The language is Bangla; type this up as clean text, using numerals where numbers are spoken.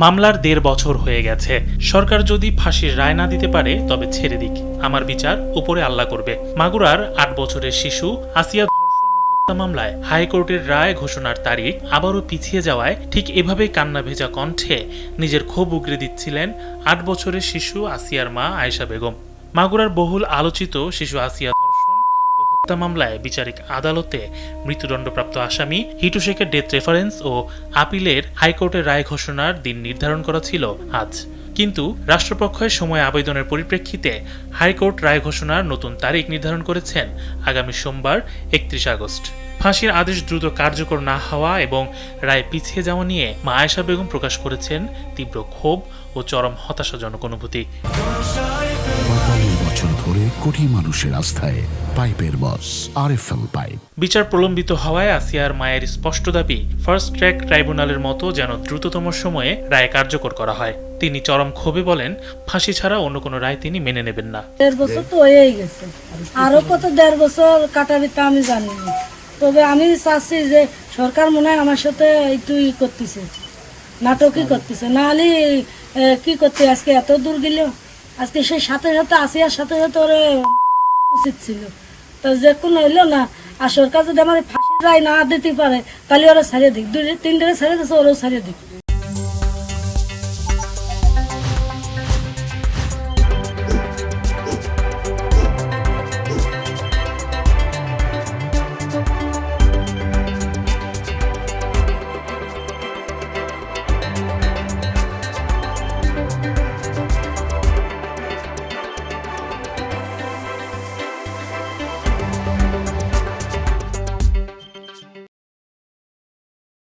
মামলার ১.৫ বছর হয়ে গেছে। সরকার যদি ফাঁসির রায় না দিতে পারে তবে ছেড়ে দিক, আমার বিচার উপরে আল্লাহ করবে। মাগুরার ৮ বছরের শিশু আসিয়া ধর্ষণ ও হত্যা মামলায় হাইকোর্টের রায় ঘোষণার তারিখ আবারও পিছিয়ে যাওয়ায় ঠিক এভাবেই কান্না ভেজা কণ্ঠে নিজের ক্ষোভ উগরে দিচ্ছিলেন ৮ বছরের শিশু আসিয়ার মা আয়েশা বেগম। মাগুরার বহুল আলোচিত শিশু আসিয়া ধর্ষণ ও হত্যা মামলায় বিচারিক আদালতে মৃত্যুদণ্ডপ্রাপ্ত আসামি হিটু শেখের ডেথ রেফারেন্স ও আপিলের হাইকোর্টের রায় ঘোষণার দিন নির্ধারণ করা ছিল আজ। কিন্তু রাষ্ট্রপক্ষের সময় আবেদনের পরিপ্রেক্ষিতে হাইকোর্ট রায় ঘোষণার নতুন তারিখ নির্ধারণ করেছেন আগামী সোমবার ৩১ আগস্ট। ফাঁসির আদেশ দ্রুত কার্যকর না হওয়া এবং রায় পিছিয়ে যাওয়া নিয়ে মা আয়েশা বেগম প্রকাশ করেছেন তীব্র ক্ষোভ ও চরম হতাশাজনক অনুভূতি। ৪৫ বছর ধরে কোটি মানুষের আস্থায় পাইপের বস আরএফএল পাইপ। বিচার প্রলম্বিত হওয়ায় আসিয়ার মায়ের স্পষ্ট দাবি, ফার্স্ট ট্র্যাক ট্রাইব্যুনালের মতো যেন দ্রুততম সময়ে রায় কার্যকর করা হয়। তিনি চরম ক্ষোভে বলেন, ফাঁসি ছাড়া অন্য কোনো রায় তিনি মেনে নেবেন না। ১.৫ বছর তো হয়েই গেছে, আরো কত 1.৫ বছর কাটাবি তা আমি জানি না। তবে আমি চাচ্ছি যে সরকার মনে হয় আমার সাথে একটু করতেছে, নাটকই করতেছে, না হলে কি করতে আজকে এত দূর গেল। আজকে সেই সাথে সাথে আসিয়ার সাথে সাথে ওরে উচিত ছিল। তো যে কোনো হইলো না, আর সরকার যদি আমার ফাঁসির রায় না দিতে পারে তাহলে ওরা ছাড়িয়ে দিক, 2-3 ছেড়ে দিচ্ছে, ওরাও ছাড়িয়ে দিক।